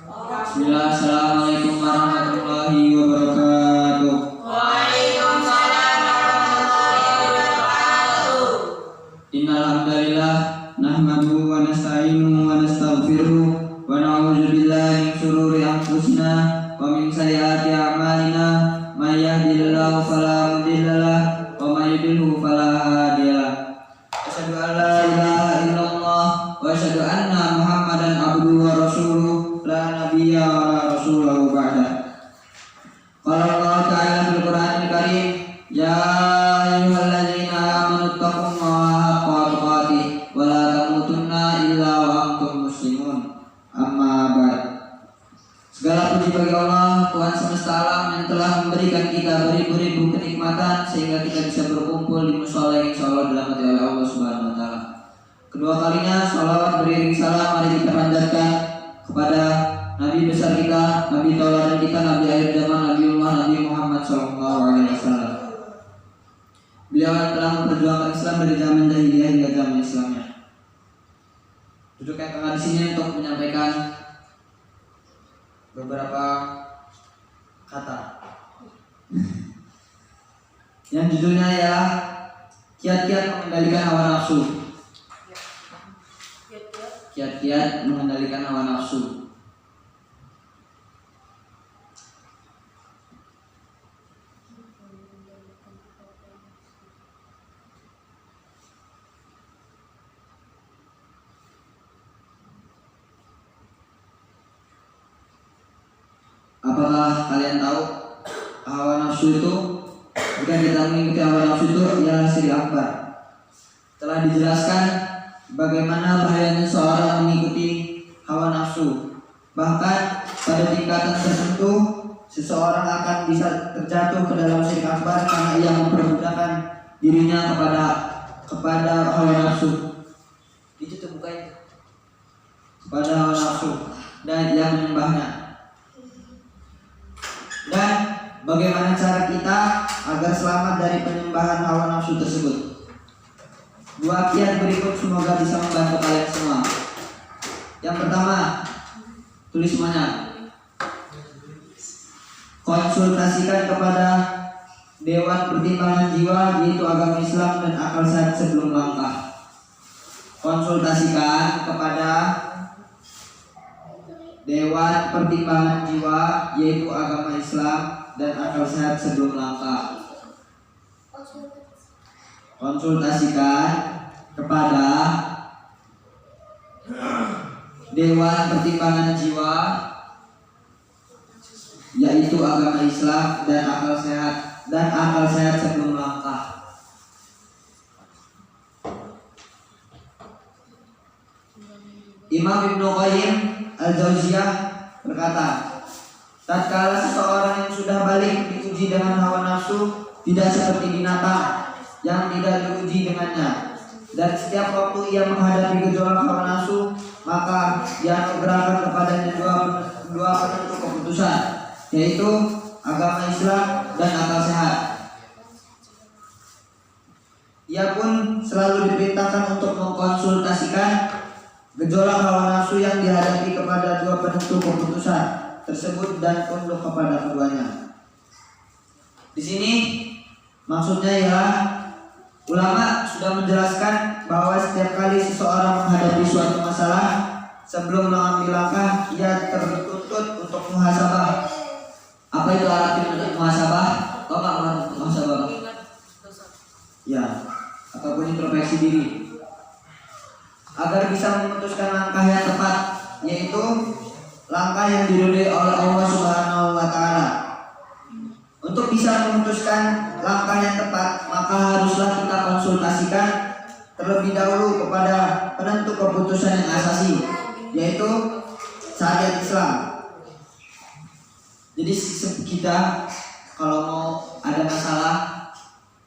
Bismillah, assalamualaikum warahmatullahi wabarakatuh. Waalaikumsalam warahmatullahi wabarakatuh. Innal hamdalillah nahmaduhu wa nasta'inuhu wa nastaghfiruh wa na'udzu billahi min shururi anfusina wa min sayyiati a'malina. May yahdihillahu fala mudilla lahu wa may yudlilhu fala hadiya lahu. Asyhadu an la ilaha illallah wa asyhadu anna Muhammadan abduhu wa rasuluh la nabiyya wa la rasulahu ba'da. Qala Allah ta'ala fil Qur'anil Karim, ya ayyuhalladzina amanu taqullaha haqqa tuqatih wa la tamutunna illa wa antum muslimun. Amma ba'd. Segala puji bagi Allah, Tuhan semesta alam yang telah memberikan kita beribu-ribu kenikmatan sehingga kita bisa berkumpul di mushola yang insyaallah dirahmati oleh Allah Subhanahu wa taala. Kedua kalinya sholawat beriring salam mari kita panjatkan kepada Nabi besar kita, Nabi tauladan kita, Nabi akhir zaman, Nabiullah Nabi Muhammad SAW. Beliau yang telah memperjuangkan Islam dari zaman jahiliyah hingga zaman Islamnya. Duduk yang tengah di sini untuk menyampaikan beberapa kata yang judulnya ya kiat-kiat mengendalikan hawa nafsu. Kiat-kiat mengendalikan hawa nafsu. Apakah kalian tahu hawa nafsu itu? Jika kita mengikuti hawa nafsu itu ialah syirik akbar. Telah dijelaskan bagaimana bahayanya seorang mengikuti hawa nafsu. Bahkan pada tingkatan tertentu seseorang akan bisa terjatuh ke dalam syirik akbar karena ia memperbudakan dirinya kepada hawa nafsu. Itu tuh bukannya kepada hawa nafsu dan ia menyembahnya. Dan bagaimana cara kita agar selamat dari penyembahan hawa nafsu tersebut? Dua kiat berikut semoga bisa membantu kalian semua. Yang pertama, tulis semuanya. Konsultasikan kepada Dewan Pertimbangan Jiwa, yaitu agama Islam dan akal sehat sebelum langkah. Konsultasikan kepada Dewan Pertimbangan Jiwa, yaitu agama Islam dan akal sehat sebelum langkah. Konsultasikan kepada Dewan Pertimbangan Jiwa, yaitu agama Islam dan akal sehat sebelum langkah. Imam Ibnu Qayyim Al-Jauziyah berkata, tatkala seseorang yang sudah balik diuji dengan hawa nafsu tidak seperti binatang yang tidak diuji dengannya, dan setiap waktu ia menghadapi gejolak hawa nafsu maka ia menggerakkan kepadanya dua penentu keputusan, yaitu agama Islam dan akal sehat. Ia pun selalu diperintahkan untuk mengkonsultasikan gejolak hawa nafsu yang dihadapi kepada dua penentu keputusan tersebut dan tunduk kepada keduanya. Di sini maksudnya ialah ulama sudah menjelaskan bahwa setiap kali seseorang menghadapi suatu masalah, sebelum mengambil langkah ia tertuntut untuk muhasabah. Apa itu arti untuk muhasabah? Tahu nggak arti muhasabah? Ya, ataupun introspeksi diri. Agar bisa memutuskan langkah yang tepat, yaitu langkah yang diridhoi oleh Allah Subhanahu wa taala. Untuk bisa memutuskan langkah yang tepat, maka haruslah kita konsultasikan terlebih dahulu kepada penentu keputusan yang asasi, yaitu syariat Islam. Jadi kita kalau mau ada masalah,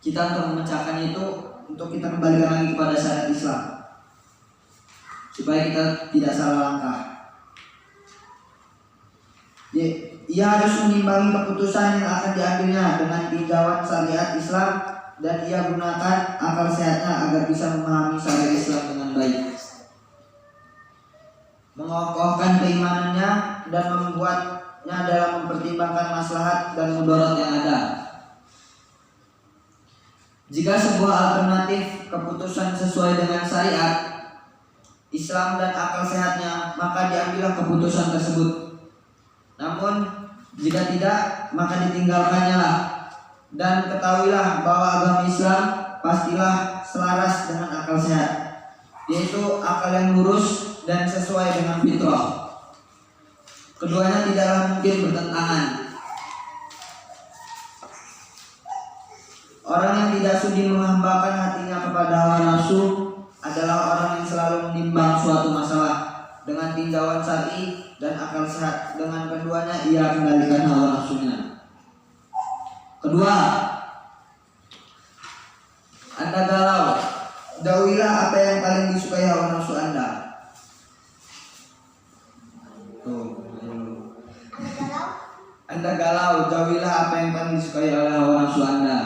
kita untuk memecahkannya itu untuk kita kembalikan lagi kepada syariat Islam, supaya kita tidak salah langkah. Ia harus menimbangi keputusan yang akan diambilnya dengan tinjauan syariat Islam, dan ia gunakan akal sehatnya agar bisa memahami syariat Islam dengan baik. mengokohkan keimanannya dan membuatnya dalam mempertimbangkan maslahat dan mudarat yang ada. Jika sebuah alternatif keputusan sesuai dengan syariat Islam dan akal sehatnya, maka diambillah keputusan tersebut. Namun jika tidak, maka ditinggalkannya lah. Dan ketahuilah bahwa agama Islam pastilah selaras dengan akal sehat, yaitu akal yang lurus dan sesuai dengan fitrah. Keduanya tidaklah mungkin bertentangan. Orang yang tidak sudi menghambakan hatinya kepada hawa nafsu adalah orang yang selalu menimbang suatu masalah dengan tinjauan syar'i dan akal sehat. Dengan keduanya ia kendalikan hawa nafsunya. Kedua, Anda galau, jauhilah apa yang paling disukai hawa nafsu Anda. Anda galau, jauhilah apa yang paling disukai oleh hawa nafsu Anda.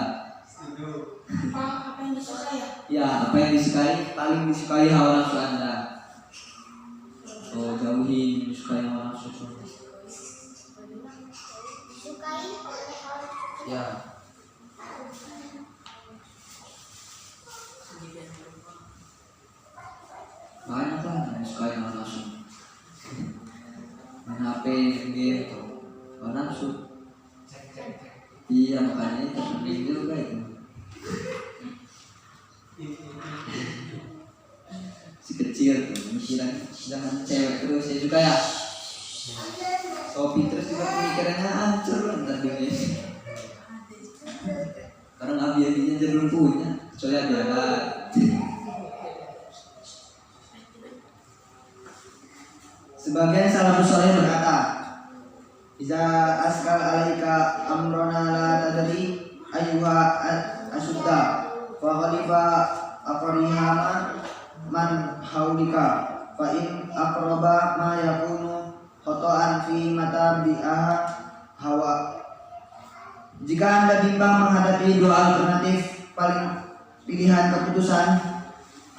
Apa yang disukai ya? Ya, apa yang disukai, paling disukai hawa nafsu Anda. Oh, jauhi disukai hawa nafsu. Ya. Banyak lah yang disukai hawa nafsu. Main HP, game, hawa nafsu. Iya, makanya itu penting juga itu. Si kecil tuh mikiran jangan cewek terus ya juga ya. Sopi terus juga pemikirannya hancur lah ntar dia. Karena abi-abinya jadi belum punya, kecuali ada. Sebagian salafus saleh berkata, "Iza askal alaika amrona la tadri ayyuha asudda wa khalifa aqrihama man haulika fa in aqraba ma yakunu khotoan fi mata bi'aha hawa." Jika Anda bimbang menghadapi dua alternatif paling pilihan keputusan,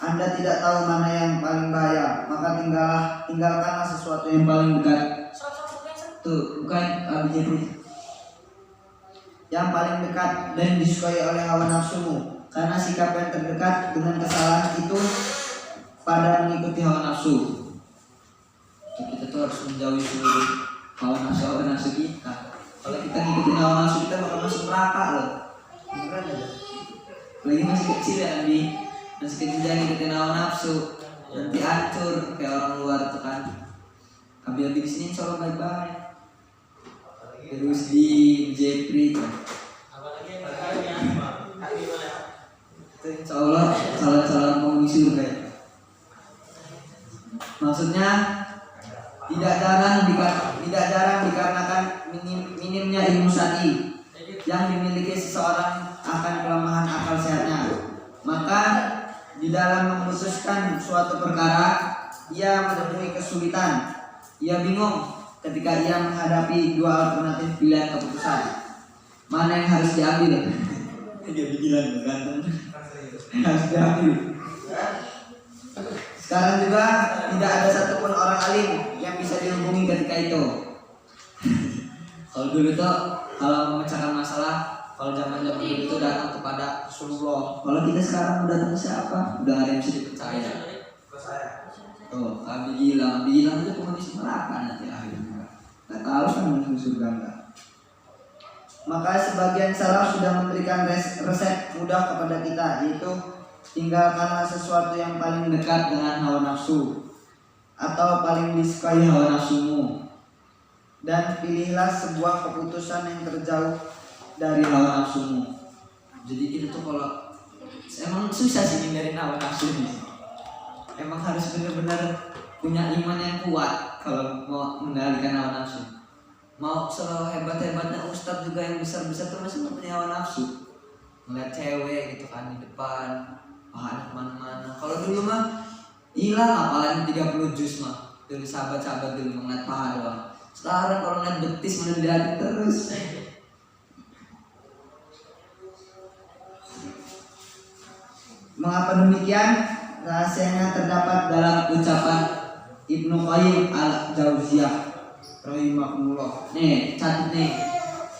Anda tidak tahu mana yang paling bahaya, maka tinggalkanlah sesuatu yang paling dekat. Tuh, bukan yang paling dekat dan disukai oleh hawa nafsumu, karena sikap yang terdekat dengan kesalahan itu pada mengikuti hawa nafsu. Kita tuh harus menjauhi seluruh hawa nafsu kita. Kalau kita ngikutin hawa nafsu kita bakal masuk neraka loh. Beneran aja. Lagi masih kecil ya Andi, masih kecil jangan ngikutin hawa nafsu, nanti hancur kayak orang luar tuh kan. Abi-abi di sini insya Allah baik-baik. Terus di Jepri tuh. Itu insya Allah calon-calon penghuni surga ya. Maksudnya tidak jarang dikarenakan minimnya ilmu syar'i yang dimiliki seseorang akan kelemahan akal sehatnya. Maka di dalam memutuskan suatu perkara ia menemui kesulitan. Ia bingung ketika ia menghadapi dua alternatif pilihan keputusan. Mana yang harus diambil? Dia bilang ganteng. Harus diambil. Sekarang juga tidak ada satupun orang alim yang bisa dihubungi ketika itu. Kalau dulu tuh kalau memecahkan masalah, kalau zaman-zaman dulu itu datang kepada Rasulullah. Kalau kita sekarang udah datang siapa? Udah ada yang bisa dipercaya. Oh, Abi bilang itu penghuni neraka nanti akhirnya. Nggak tahu kan masuk surga enggak. Maka sebagian salaf sudah memberikan resep mudah kepada kita, yaitu tinggalkanlah sesuatu yang paling dekat dengan hawa nafsu atau paling disukai hawa nafsumu, dan pilihlah sebuah keputusan yang terjauh dari hawa nafsumu. Jadi kita tuh kalau emang susah sih hindarin hawa nafsu ini. Emang harus benar-benar punya iman yang kuat kalau mau mengendalikan hawa nafsu. Mau selalu hebat-hebatnya ustadz juga yang besar-besar tuh masih punya hawa nafsu. Ngeliat cewek gitu kan di depan, pahala kemana-mana. Kalau dulu mah hilang apalagi 30 juz mah. Dulu sahabat-sahabat dulu ngeliat paha doang. Sekarang kalau ngeliat betis mana dilihat terus. Mengapa demikian? Rahasianya terdapat dalam ucapan Ibnu Qayyim al-Jauziyah rahimahullah. Nih, catat nih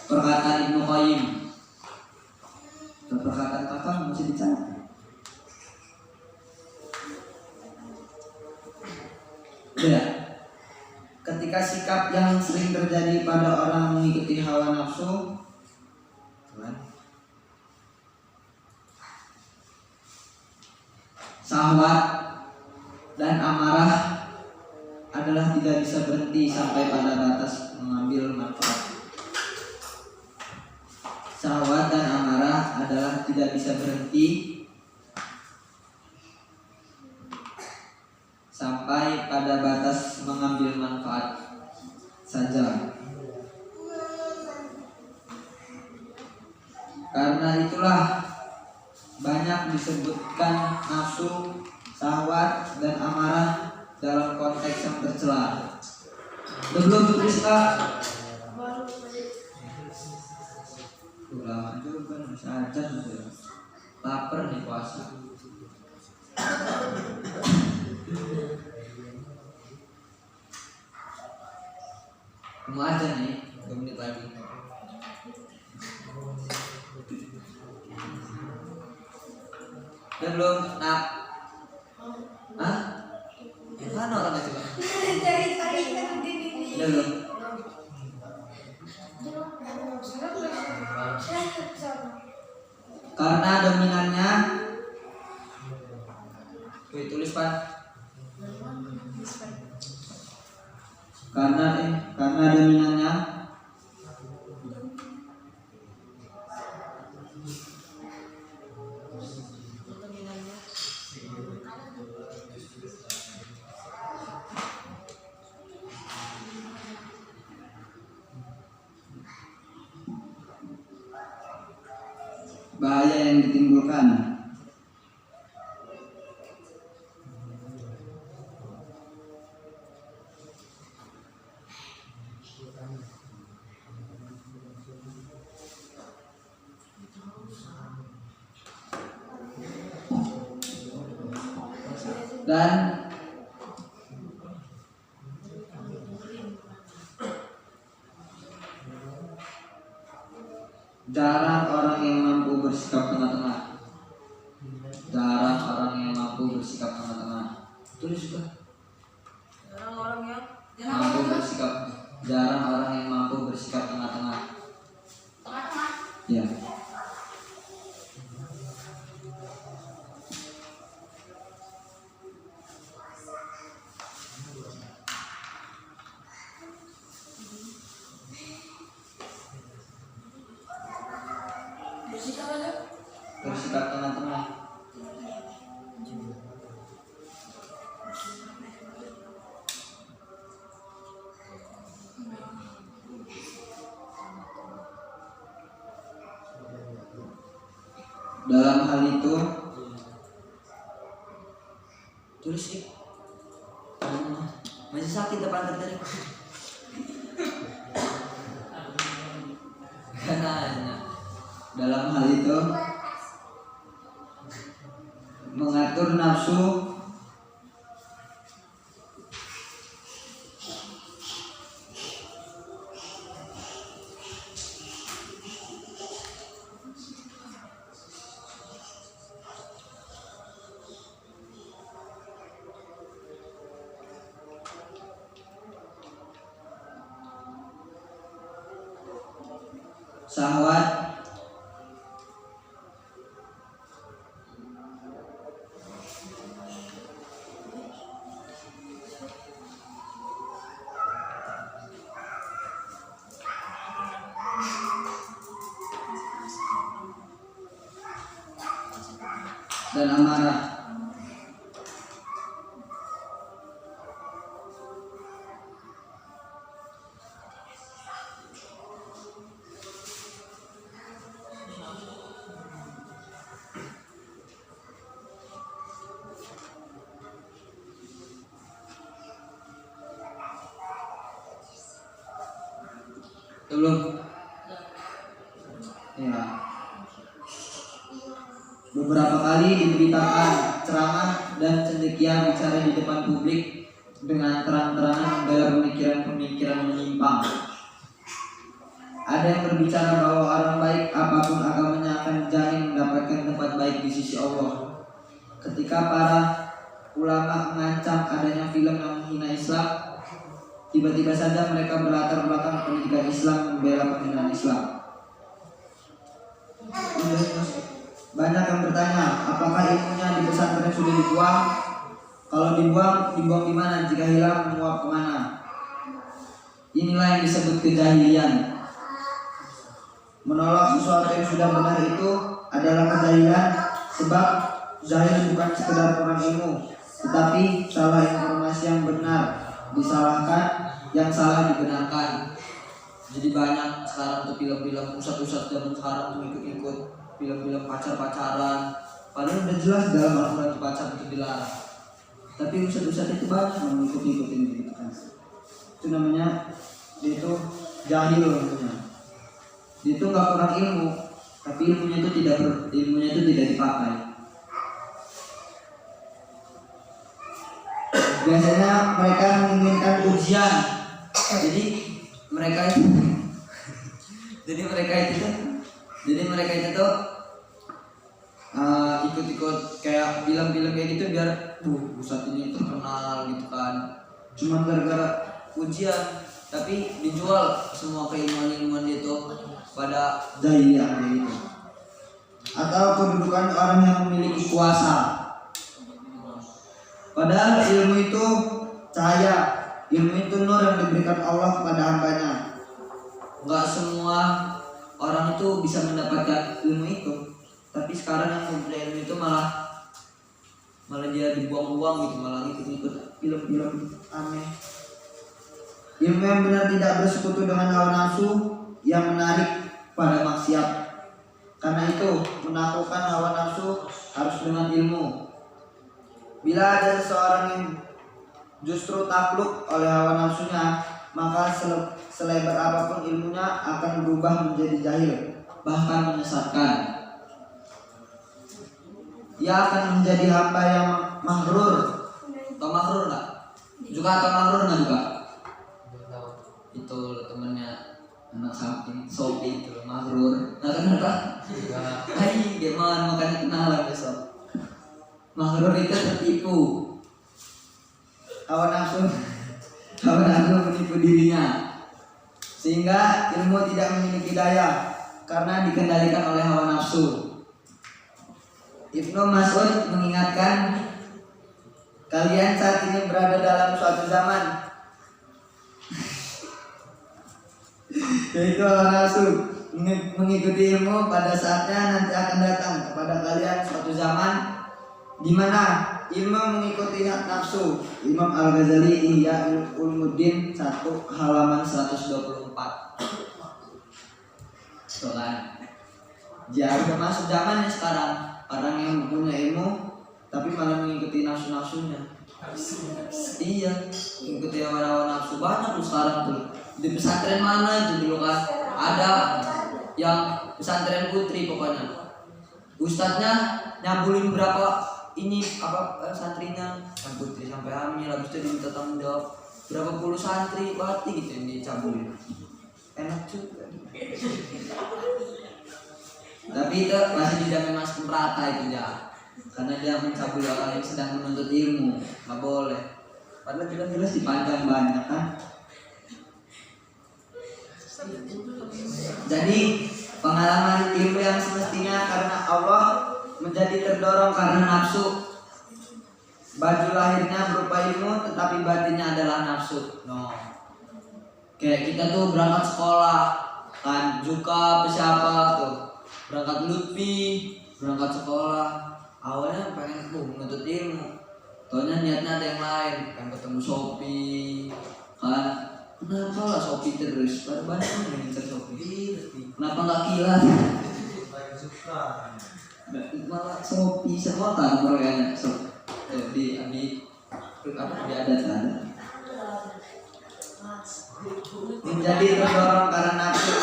perkataan Ibnu Qayyim. Perkataan kakak mesti dicatat. Ya. Ketika sikap yang sering terjadi pada orang mengikuti hawa nafsu, syahwat dan amarah adalah tidak bisa berhenti sampai pada batas mengambil manfaat. Syahwat dan amarah adalah tidak bisa berhenti sampai pada batas mengambil manfaat saja. Karena itulah banyak disebutkan nafsu, syahwat, dan amarah dalam konteks yang tercela. Belum tulis Kak? Lama juga masih aja sudah. Lapar nih puasa. Mau aja nih, 2 menit lagi. Dan belum nak? Hah? Mana orangnya coba? Dan belum? Karena dominannya, tulis Pak. Karena dominannya bahaya yang ditimbulkan. Dan jarang orang yang mampu bersikap tengah-tengah. Jarang orang yang mampu bersikap tengah-tengah. Tulis juga. Jarang orang yang mampu bersikap tengah-tengah. Ya. Bersikap tengah-tengah. Dalam hal itu tulis sih. Masih sakit depan tadi. Dalam hal itu mengatur nafsu syahwat dan amarah. Belum? Ya. Beberapa kali diberitakan ceramah dan cendekia bicara di depan publik dengan terang-terangan membela pemikiran-pemikiran menyimpang. Ada yang berbicara bahwa orang baik apapun agamanya akan jamin mendapatkan tempat baik di sisi Allah. Ketika para ulama mengancam adanya film yang menghina Islam, tiba-tiba saja mereka berlatar belakang pendidikan Islam membela penghinaan Islam. Banyak yang bertanya, apakah ilmunya di pesantren sudah dibuang? Kalau dibuang di mana? Jika hilang, menguap kemana? Inilah yang disebut kejahilian. Menolak sesuatu yang sudah benar itu adalah kejahilan, sebab jahil bukan sekedar kurang ilmu, tetapi salah informasi yang benar disalahkan, yang salah dibenarkan. Jadi banyak sekarang tuh film-film ustadz-ustadz zaman sekarang tuh ikut-ikut film-film pacar-pacaran, padahal udah jelas dalam Al-Quran itu pacar itu dilarang. Tapi ustadz-ustadz itu banyak yang ikut-ikutin gitu kan. Itu namanya dia itu jahil namanya. Dia itu nggak kurang ilmu, tapi ilmunya itu tidak dipakai. Biasanya mereka menginginkan ujian, jadi mereka itu tuh ikut-ikut kayak film-film kayak gitu biar ustadz ini terkenal gitu kan, cuma gara-gara ujian, tapi dijual semua keilmuan-ilmuan itu pada jahiliyah gitu. Atau kedudukan orang yang memiliki kuasa. Padahal ilmu itu cahaya, ilmu itu nur yang diberikan Allah kepada hambanya. Enggak semua orang itu bisa mendapatkan ilmu itu. Tapi sekarang yang mempunyai ilmu itu malah dia dibuang-buang gitu, malah ikut-ikut film-film aneh. Ilmu yang benar tidak bersekutu dengan hawa nafsu yang menarik pada maksiat. Karena itu menaklukkan hawa nafsu harus dengan ilmu. Bila ada seseorang yang justru takluk oleh hawa nafsunya, maka selebar apapun ilmunya akan berubah menjadi jahil, bahkan menyesatkan. Ia akan menjadi hamba yang maghrur. Tahu maghrur nggak? Juga atau maghrur nggak juga? Itu temennya anak samping Sopi itu maghrur. Nggak kenapa? Hai, gimana makanya kenalan besok. Maghrur itu tertipu. Hawa nafsu menipu dirinya, sehingga ilmu tidak memiliki daya karena dikendalikan oleh hawa nafsu. Ibnu Mas'ud mengingatkan, kalian saat ini berada dalam suatu zaman yaitu hawa nafsu mengikuti ilmu. Pada saatnya nanti akan datang kepada kalian suatu zaman di mana ilmu mengikuti nafsu. Imam Al-Ghazali Ihya Ulumuddin 1 halaman 124. Soalnya udah masuk zamannya sekarang. Orang yang punya ilmu tapi malah mengikuti nafsu-nafsunya. Iya, mengikuti hawa nafsu banyak tuh sekarang tuh. Di pesantren mana itu dulu kan ada yang pesantren putri pokoknya. Ustadznya nyabulin berapa ini santrinya yang putri sampai hamil, habis itu diminta tanggung jawab berapa puluh santri bati gitu yang dicabulin. Enak juga. Tapi itu masih dijamin masuk neraka itu ya, karena dia mencabuli orang yang sedang menuntut ilmu. Nggak boleh, padahal jelas-jelas dipandang banyak kan. Jadi pengalaman ilmu yang semestinya karena Allah menjadi terdorong karena nafsu. Baju lahirnya berupa ilmu, tetapi batinnya adalah nafsu. No. Kayak kita tuh berangkat sekolah kan, Juka siapa tuh berangkat Lutfi, berangkat sekolah, awalnya pengen menuntut ilmu, taunya niatnya ada yang lain, pengen ketemu Sopi kan. Kenapa lah Sopi terus? Pada banyak yang ngincer Sopi. Kenapa nggak Kilas? Malah Sopi semua kan mereka di adat ada. Menjadi terdorong karena nafsu.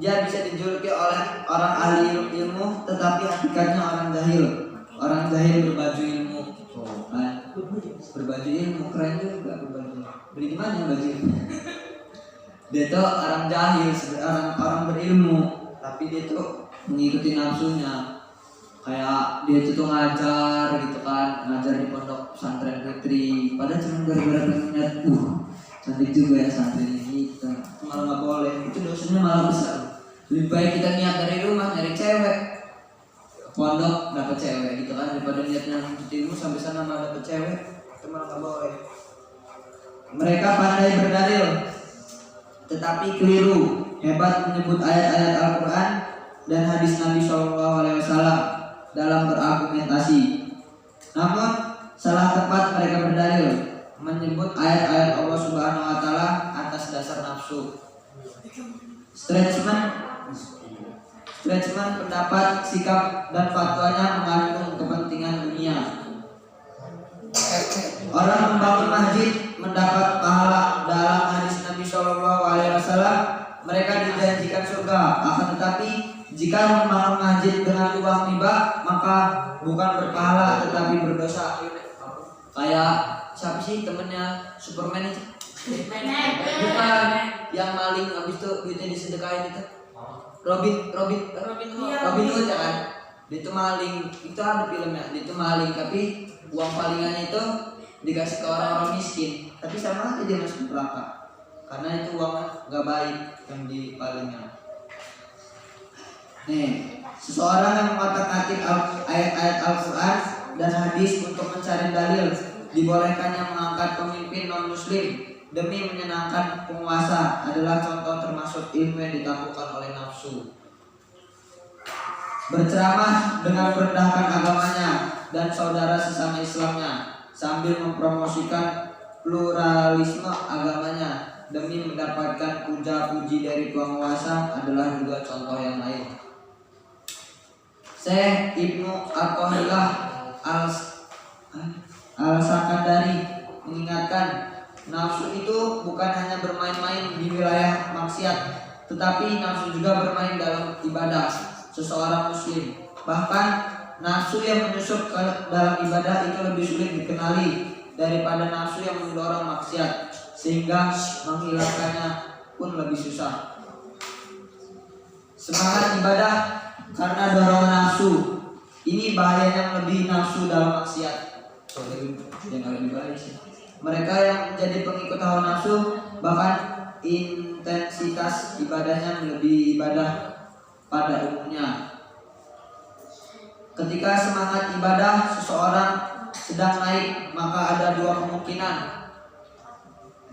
Dia bisa dijuluki oleh orang ahli ilmu, tetapi hakikatnya orang jahil. Orang jahil berbaju ilmu. berbaju ilmu, keren juga berbaju. Beli di mana baju ilmu? Dia tuh orang jahil, orang berilmu, tapi dia tuh mengikuti nafsunya. Kayak dia tuh ngajar gitu kan, ngajar di pondok pesantren Fitri. Padahal cuma gara-gara pengen lihat, cantik juga ya santri ini. Itu malah nggak boleh. Itu dosanya malah besar. Lebih baik kita niat dari rumah nyari cewek, pondok dapet cewek gitu kan, daripada niatnya menuntut ilmu sampai sana malah dapet cewek. Itu malah nggak boleh. Mereka pandai berdalil, tetapi keliru. Hebat menyebut ayat-ayat Al-Quran dan hadis Nabi SAW dalam berargumentasi. Namun salah tepat mereka berdalil menyebut ayat-ayat Allah Subhanahu Wa Taala atas dasar nafsu. Stretchman pendapat, sikap dan fatwanya mengandung kepentingan dunia. Orang membangun masjid mendapat pahala. Dalam hadis Nabi SAW, mereka dijanjikan surga. Akan tetapi jika membangun masjid dengan uang riba, maka bukan berpahala tetapi berdosa. Kayak siapa sih temennya Superman itu? Bukan, yang maling habis itu duitnya disedekahin itu. Robin Hood ya kan? Dia itu maling, itu ada filmnya. Dia itu maling tapi uang palingannya itu dikasih ke orang-orang miskin. Tapi sama aja dia masuk neraka. Karena itu uangnya nggak baik yang dipalingnya. Nih, seseorang yang mengotak-atik ayat-ayat Al-Quran dan hadis untuk mencari dalil dibolehkannya mengangkat pemimpin non-muslim demi menyenangkan penguasa adalah contoh termasuk ilmu yang ditaklukkan oleh nafsu. Berceramah dengan merendahkan agamanya dan saudara sesama Islamnya sambil mempromosikan pluralisme agamanya demi mendapatkan puja-puji dari penguasa adalah juga contoh yang lain. Syekh Ibnu Athaillah Al-Sakandari mengingatkan, nafsu itu bukan hanya bermain-main di wilayah maksiat, tetapi nafsu juga bermain dalam ibadah seseorang muslim. Bahkan nafsu yang menyusup ke dalam ibadah itu lebih sulit dikenali daripada nafsu yang mendorong maksiat, sehingga menghilangkannya pun lebih susah. Semangat ibadah karena dorongan nafsu, ini bahayanya lebih nafsu dalam maksiat. Yang lebih baik sih. Mereka yang menjadi pengikut hawa nafsu, bahkan intensitas ibadahnya melebihi ibadah pada umumnya. Ketika semangat ibadah seseorang sedang naik, maka ada dua kemungkinan.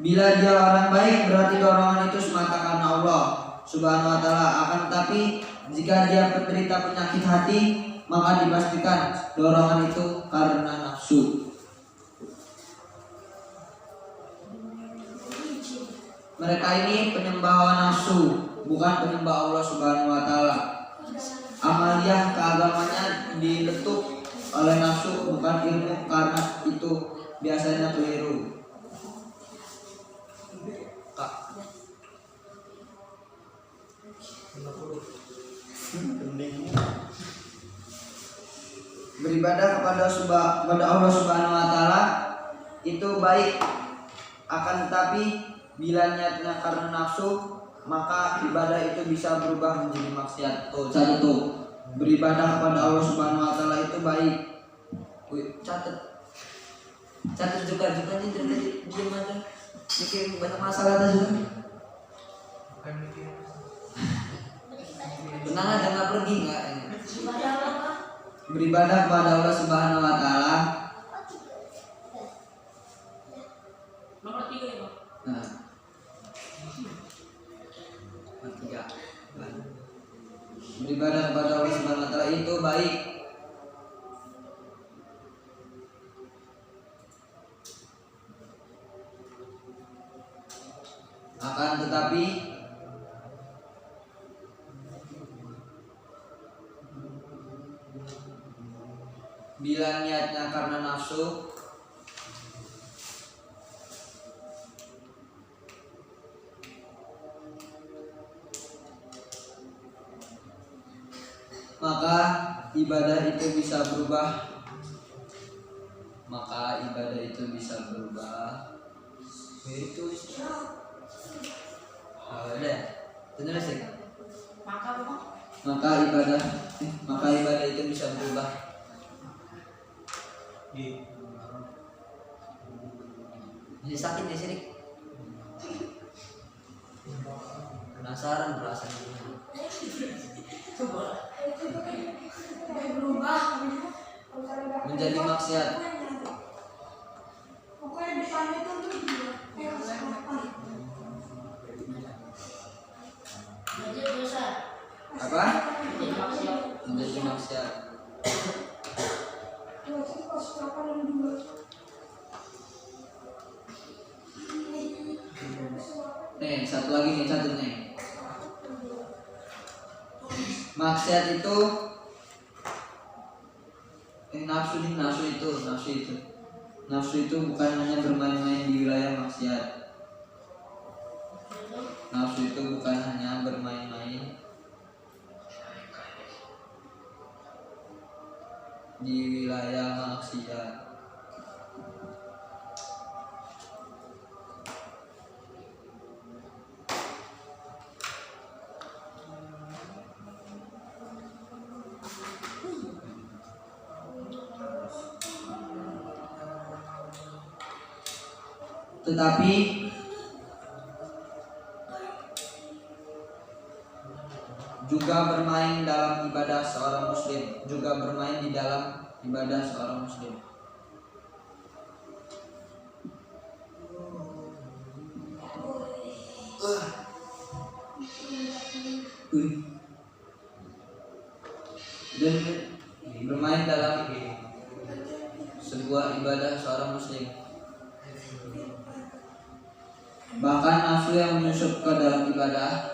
Bila dia orang baik, berarti dorongan itu semata karena Allah Subhanahu Wa Taala. Akan tetapi jika dia penderita penyakit hati, maka dipastikan dorongan itu karena nafsu. Mereka ini penyembah hawa nafsu, bukan penyembah Allah Subhanahu Wa Taala. Amaliyah keagamannya diletup oleh nafsu, bukan ilmu, karena itu biasanya keliru. Beribadah kepada Allah Subhanahu Wa Taala itu baik, akan tetapi bila niatnya karena nafsu, maka ibadah itu bisa berubah menjadi maksiat. Satu, beribadah kepada Allah Subhanahu Wa Taala itu baik. Catat juga nih dari diam aja. Mikir banyak masalah aja juga. Tenang aja, nggak pergi nggak. Beribadah kepada Allah Subhanahu Wa Taala. Nomor 3 ya, Pak. Nah, tiga. Beribadah kepada Allah Subhanahu Wa Taala itu baik. Akan tetapi bila niatnya karena nafsu, maka ibadah itu bisa berubah. ibadah itu bisa berubah. Itu ada ya? Benar sih. Maka apa? Maka ibadah itu bisa berubah. Jadi sakit di sini. Penasaran rasanya gimana? Coba. Berubah Menjadi maksiat. pokoknya depannya tuh Jadi dosa. Apa? Jadi maksiat. Menjadi maksiat. Nih, satu lagi nih, catat nih. Maksiat itu nafsu itu bukan hanya bermain-main di wilayah maksiat. Nafsu itu bukan hanya bermain-main di wilayah maksiat. Tetapi juga bermain dalam ibadah seorang muslim, juga bermain di dalam ibadah seorang muslim. Dan bermain dalam sebuah ibadah seorang muslim. Bahkan nafsu yang menyusup ke dalam ibadah,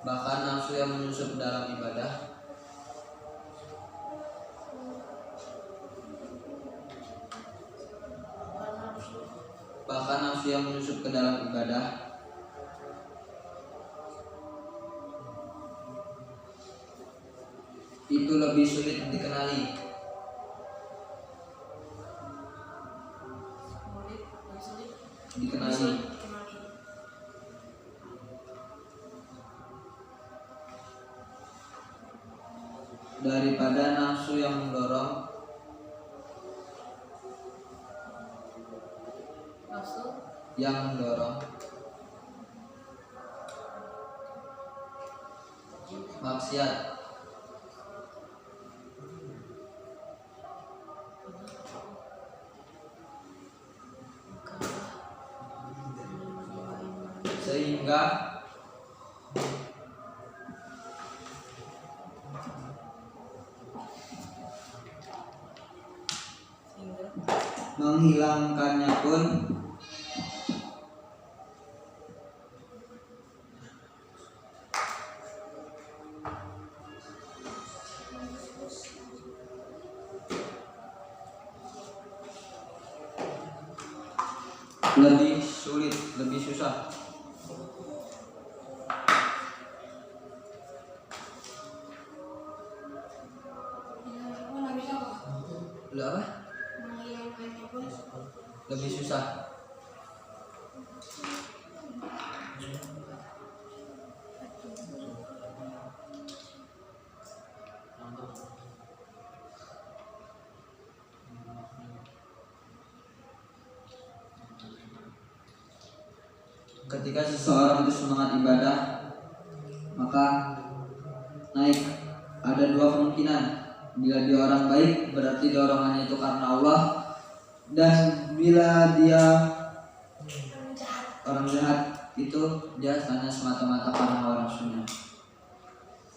bahkan nafsu yang menyusup dalam ibadah bahkan nafsu yang menyusup ke dalam ibadah itu lebih sulit dikenali daripada nafsu yang mendorong maksiat. Sehingga menghilangkannya pun lebih sulit, lebih susah. Lebih susah. Ketika seseorang itu semangat ibadah, maka ada dua kemungkinan. Bila dia orang baik, berarti dorongannya itu karena Allah, dan bila dia orang jahat, itu dia hanya semata-mata karena hawa nafsunya.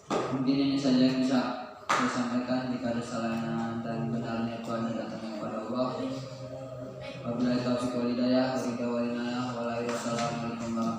Mungkin ini saja yang bisa saya sampaikan. Jika ada salahnya dan benarnya itu hanya datangnya kepada Allah. Wabillahi taufiq wal hidayah. Wassalamualaikum warahmatullahi wabarakatuh.